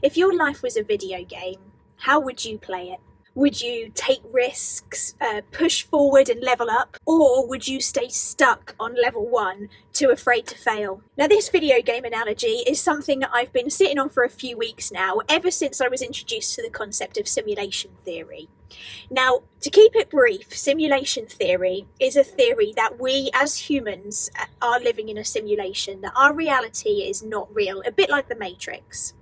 If your life was a video game, how would you play it? Would you take risks, push forward and level up? Or would you stay stuck on level 1, too afraid to fail? Now, this video game analogy is something that I've been sitting on for a few weeks now, ever since I was introduced to the concept of simulation theory. Now, to keep it brief, simulation theory is a theory that we as humans are living in a simulation, that our reality is not real, a bit like the Matrix.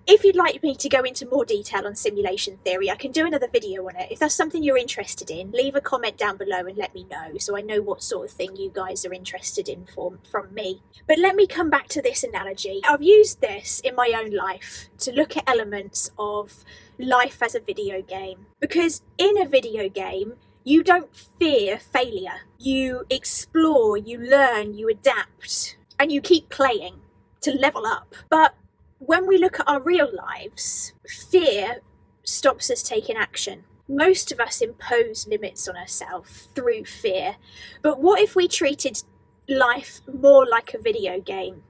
If you'd like me to go into more detail on simulation theory, I can do another video on it. If that's something you're interested in, leave a comment down below and let me know, so I know what sort of thing you guys are interested in from me. But let me come back to this analogy. I've used this in my own life to look at elements of life as a video game. Because in a video game, you don't fear failure. You explore, you learn, you adapt, and you keep playing to level up. But when we look at our real lives, fear stops us taking action. Most of us impose limits on ourselves through fear. But what if we treated life more like a video game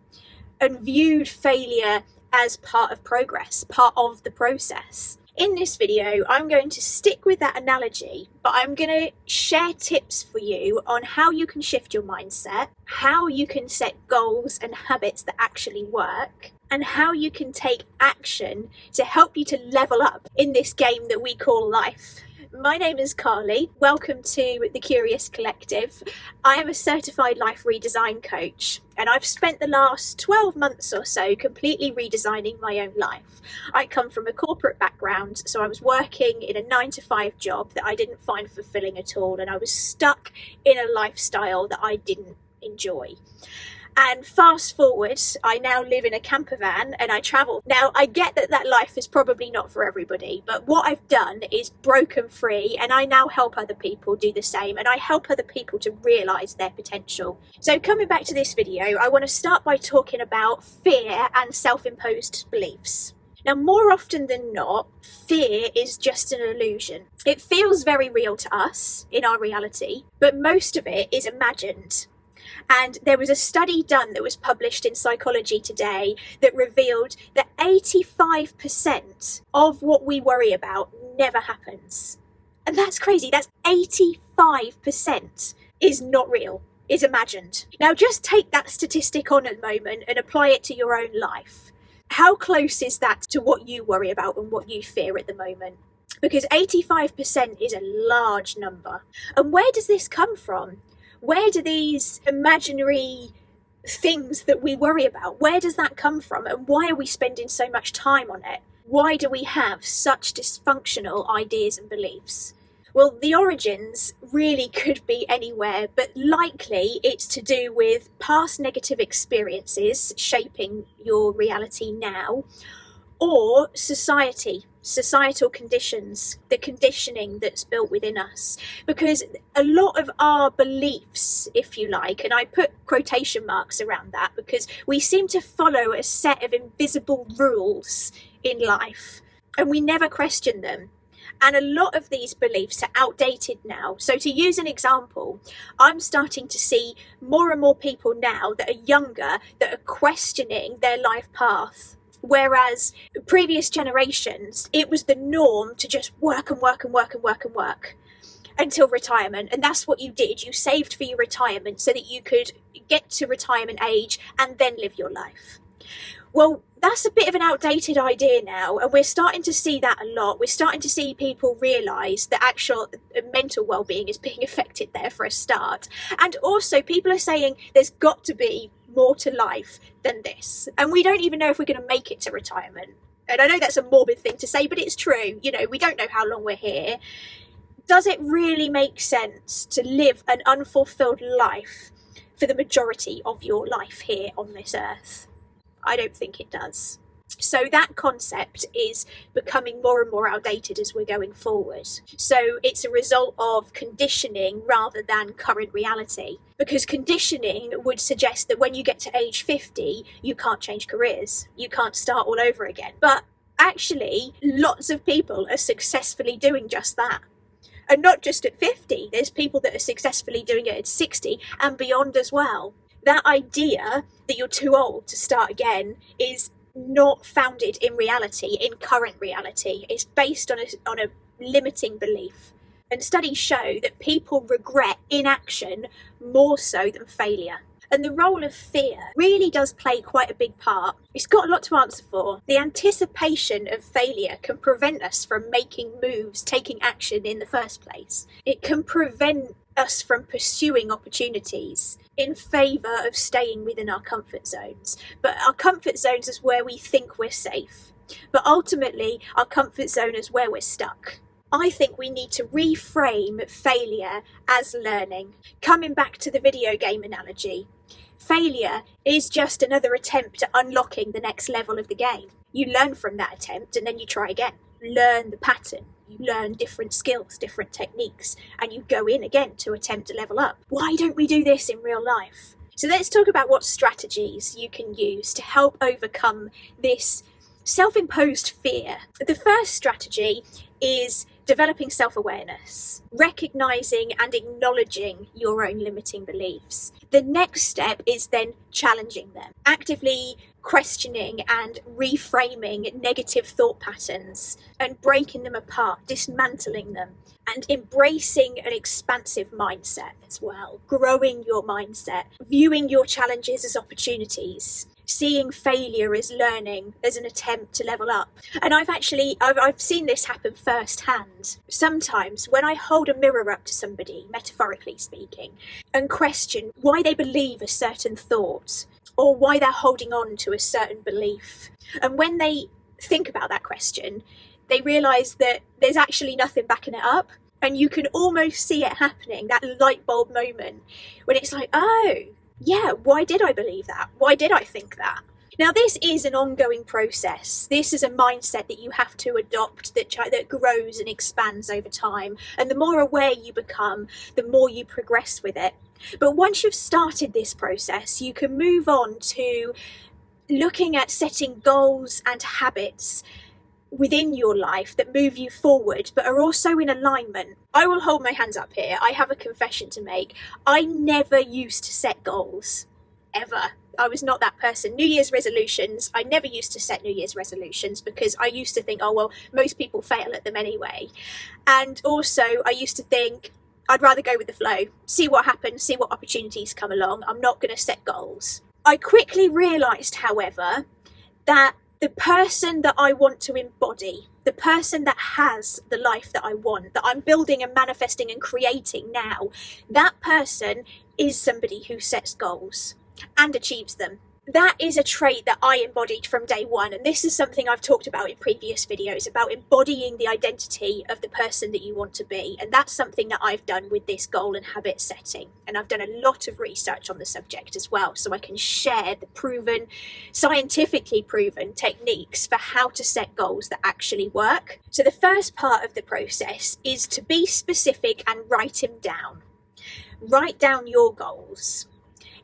and viewed failure as part of progress, part of the process? In this video, I'm going to stick with that analogy, but I'm going to share tips for you on how you can shift your mindset, how you can set goals and habits that actually work, and how you can take action to help you to level up in this game that we call life. My name is Carly. Welcome to the Curious Collective. I am a certified life redesign coach, and I've spent the last 12 months or so completely redesigning my own life. I come from a corporate background, so I was working in a 9-to-5 job that I didn't find fulfilling at all, and I was stuck in a lifestyle that I didn't enjoy. And fast forward, I now live in a camper van and I travel. Now, I get that life is probably not for everybody, but what I've done is broken free, and I now help other people do the same, and I help other people to realise their potential. So coming back to this video, I want to start by talking about fear and self-imposed beliefs. Now, more often than not, fear is just an illusion. It feels very real to us in our reality, but most of it is imagined. And there was a study done that was published in Psychology Today that revealed that 85% of what we worry about never happens. And that's crazy. That's 85% is not real, is imagined. Now just take that statistic on at the moment and apply it to your own life. How close is that to what you worry about and what you fear at the moment? Because 85% is a large number. And where does this come from? Where do these imaginary things that we worry about, where does that come from? And why are we spending so much time on it? Why do we have such dysfunctional ideas and beliefs? Well, the origins really could be anywhere, but likely it's to do with past negative experiences shaping your reality now, or societal conditions, the conditioning that's built within us. Because a lot of our beliefs, if you like, and I put quotation marks around that because we seem to follow a set of invisible rules in life and we never question them. And a lot of these beliefs are outdated now. So to use an example, I'm starting to see more and more people now that are younger that are questioning their life path. Whereas previous generations, it was the norm to just work and work and work and work and work until retirement. And that's what you did. You saved for your retirement so that you could get to retirement age and then live your life. Well, that's a bit of an outdated idea now, and we're starting to see that a lot. We're starting to see people realise that actual mental well-being is being affected there for a start. And also people are saying there's got to be more to life than this. And we don't even know if we're going to make it to retirement. And I know that's a morbid thing to say, but it's true. You know, we don't know how long we're here. Does it really make sense to live an unfulfilled life for the majority of your life here on this earth? I don't think it does. So that concept is becoming more and more outdated as we're going forward. So it's a result of conditioning rather than current reality. Because conditioning would suggest that when you get to age 50, you can't change careers. You can't start all over again. But actually, lots of people are successfully doing just that. And not just at 50, there's people that are successfully doing it at 60 and beyond as well. That idea that you're too old to start again is not founded in reality, in current reality. It's based on a limiting belief. And studies show that people regret inaction more so than failure. And the role of fear really does play quite a big part. It's got a lot to answer for. The anticipation of failure can prevent us from making moves, taking action in the first place. It can prevent us from pursuing opportunities in favour of staying within our comfort zones. But our comfort zones is where we think we're safe. But ultimately, our comfort zone is where we're stuck. I think we need to reframe failure as learning. Coming back to the video game analogy, failure is just another attempt at unlocking the next level of the game. You learn from that attempt and then you try again. Learn the pattern. You learn different skills, different techniques, and you go in again to attempt to level up. Why don't we do this in real life? So let's talk about what strategies you can use to help overcome this self-imposed fear. The first strategy is developing self-awareness, recognizing and acknowledging your own limiting beliefs. The next step is then challenging them, actively questioning and reframing negative thought patterns and breaking them apart, dismantling them, and embracing an expansive mindset as well, growing your mindset, viewing your challenges as opportunities, seeing failure as learning, as an attempt to level up. And I've seen this happen firsthand. Sometimes when I hold a mirror up to somebody, metaphorically speaking, and question why they believe a certain thought or why they're holding on to a certain belief, and when they think about that question, they realise that there's actually nothing backing it up. And you can almost see it happening, that light bulb moment when it's like, oh, yeah, why did I believe that? Why did I think that? Now, this is an ongoing process. This is a mindset that you have to adopt that grows and expands over time. And the more aware you become, the more you progress with it. But once you've started this process, you can move on to looking at setting goals and habits within your life that move you forward but are also in alignment. I will hold my hands up here. I have a confession to make. I never used to set goals, ever. I was not that person. New Year's resolutions, I never used to set New Year's resolutions because I used to think, oh well, most people fail at them anyway. And also I used to think I'd rather go with the flow, see what happens, see what opportunities come along. I'm not going to set goals. I quickly realised, however, that the person that I want to embody, the person that has the life that I want, that I'm building and manifesting and creating now, that person is somebody who sets goals and achieves them. That is a trait that I embodied from day one, and this is something I've talked about in previous videos, about embodying the identity of the person that you want to be, and that's something that I've done with this goal and habit setting, and I've done a lot of research on the subject as well, so I can share the proven, scientifically proven techniques for how to set goals that actually work. So the first part of the process is to be specific and write them down. Write down your goals.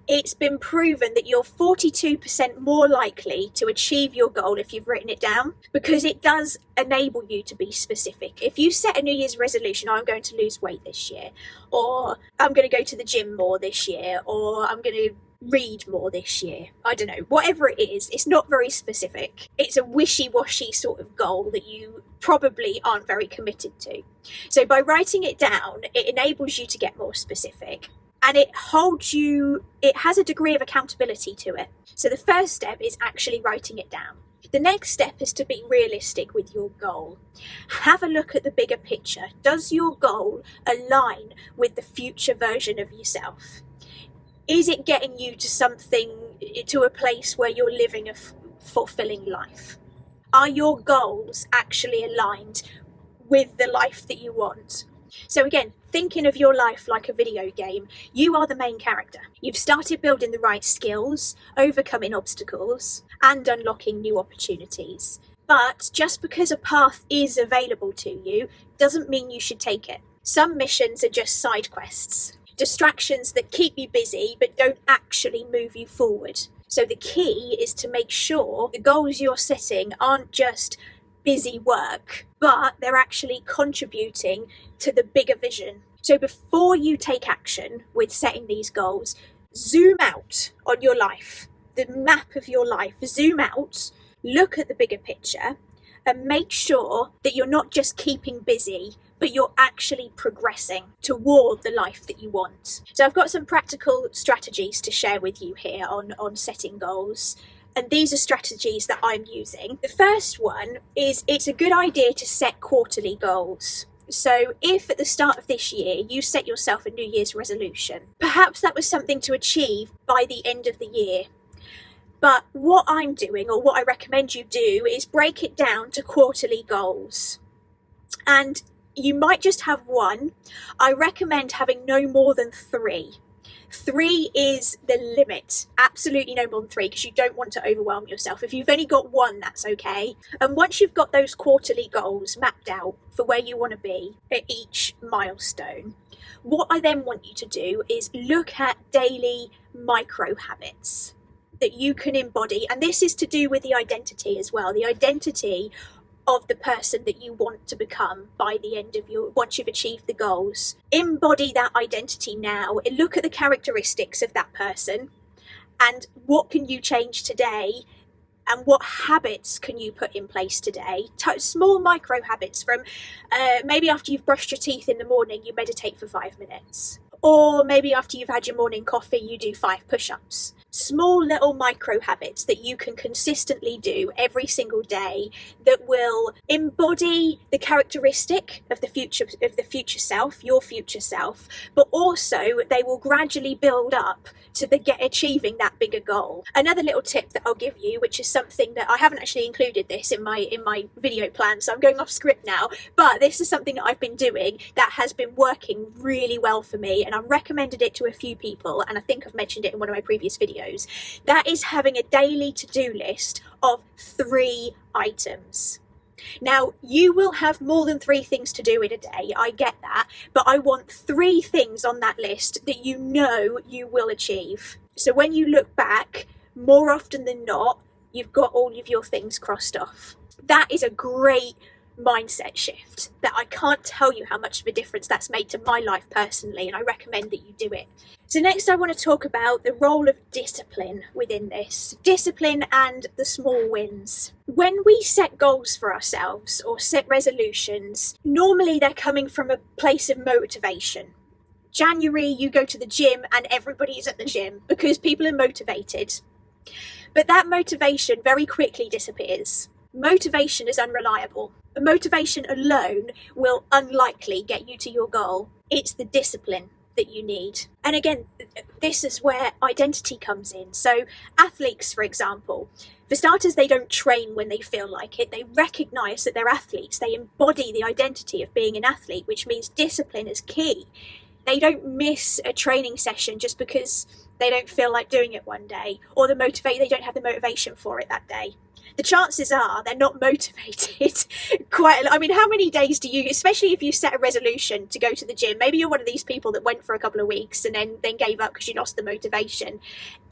It's been proven that you're 42% more likely to achieve your goal if you've written it down, because it does enable you to be specific. If you set a New Year's resolution, I'm going to lose weight this year, or I'm going to go to the gym more this year, or I'm going to read more this year. I don't know, whatever it is, it's not very specific. It's a wishy-washy sort of goal that you probably aren't very committed to. So by writing it down, it enables you to get more specific. And it has a degree of accountability to it. So the first step is actually writing it down. The next step is to be realistic with your goal. Have a look at the bigger picture. Does your goal align with the future version of yourself? Is it getting you to a place where you're living a fulfilling life? Are your goals actually aligned with the life that you want? So again, thinking of your life like a video game, you are the main character. You've started building the right skills, overcoming obstacles, and unlocking new opportunities. But just because a path is available to you doesn't mean you should take it. Some missions are just side quests, distractions that keep you busy but don't actually move you forward. So the key is to make sure the goals you're setting aren't just busy work, but they're actually contributing to the bigger vision. So before you take action with setting these goals, zoom out on your life, the map of your life, zoom out look at the bigger picture and make sure that you're not just keeping busy, but you're actually progressing toward the life that you want. So I've got some practical strategies to share with you here on setting goals. And these are strategies that I'm using. The first one is it's a good idea to set quarterly goals. So if at the start of this year you set yourself a New Year's resolution, perhaps that was something to achieve by the end of the year. But what I'm doing, or what I recommend you do, is break it down to quarterly goals. And you might just have one. I recommend having no more than 3. 3 is the limit. Absolutely no more than 3, because you don't want to overwhelm yourself. If you've only got 1, that's okay. And once you've got those quarterly goals mapped out for where you want to be at each milestone, what I then want you to do is look at daily micro habits that you can embody. And this is to do with the identity as well, the identity of the person that you want to become by the end of once you've achieved the goals. Embody that identity now and look at the characteristics of that person and what can you change today and what habits can you put in place today. Small micro habits from maybe after you've brushed your teeth in the morning, you meditate for 5 minutes. Or maybe after you've had your morning coffee, you do 5 push-ups. Small little micro habits that you can consistently do every single day that will embody the characteristic of the future self, your future self, but also they will gradually build up to achieving that bigger goal. Another little tip that I'll give you, which is something that I haven't actually included this in my video plan, so I'm going off script now, but this is something that I've been doing that has been working really well for me, and I've recommended it to a few people, and I think I've mentioned it in one of my previous videos. That is having a daily to-do list of 3 items. Now, you will have more than 3 things to do in a day, I get that, but I want 3 things on that list that you know you will achieve. So when you look back, more often than not, you've got all of your things crossed off. That is a great mindset shift that I can't tell you how much of a difference that's made to my life personally, and I recommend that you do it. So next I want to talk about the role of discipline within this. Discipline and the small wins. When we set goals for ourselves or set resolutions, normally they're coming from a place of motivation. January, you go to the gym and everybody's at the gym because people are motivated. But that motivation very quickly disappears. Motivation is unreliable. Motivation alone will unlikely get you to your goal. It's the discipline that you need. And again, this is where identity comes in. So athletes, for example, for starters, they don't train when they feel like it. They recognise that they're athletes. They embody the identity of being an athlete, which means discipline is key. They don't miss a training session just because they don't feel like doing it one day, or they don't have the motivation for it that day. The chances are they're not motivated quite a lot. I mean, how many days do you, especially if you set a resolution to go to the gym, maybe you're one of these people that went for a couple of weeks and then gave up because you lost the motivation.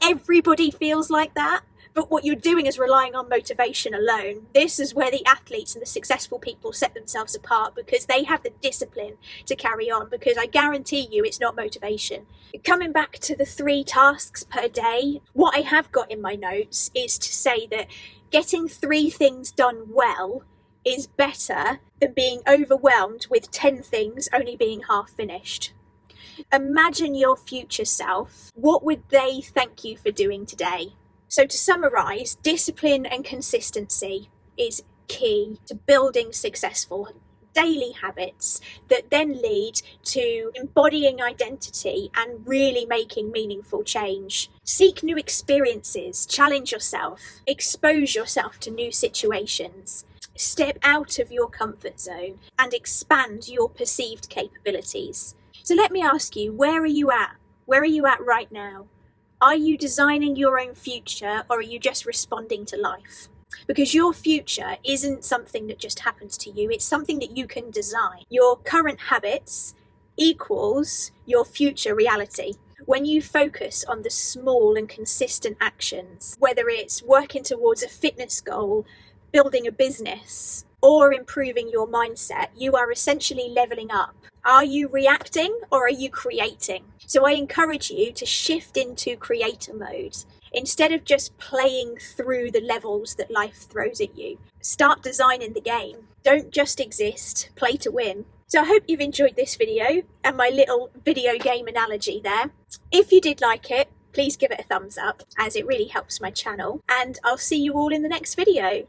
Everybody feels like that. But what you're doing is relying on motivation alone. This is where the athletes and the successful people set themselves apart, because they have the discipline to carry on, because I guarantee you it's not motivation. Coming back to the 3 tasks per day, what I have got in my notes is to say that getting 3 things done well is better than being overwhelmed with 10 things only being half finished. Imagine your future self. What would they thank you for doing today? So to summarise, discipline and consistency is key to building successful daily habits that then lead to embodying identity and really making meaningful change. Seek new experiences, challenge yourself, expose yourself to new situations, step out of your comfort zone and expand your perceived capabilities. So let me ask you, where are you at? Where are you at right now? Are you designing your own future, or are you just responding to life? Because your future isn't something that just happens to you, it's something that you can design. Your current habits equals your future reality. When you focus on the small and consistent actions, whether it's working towards a fitness goal, building a business, or improving your mindset, you are essentially leveling up. Are you reacting or are you creating? So I encourage you to shift into creator mode Instead of just playing through the levels that life throws at you, start designing the game. Don't just exist, play to win. So I hope you've enjoyed this video and my little video game analogy there. If you did like it, please give it a thumbs up, as it really helps my channel, and I'll see you all in the next video.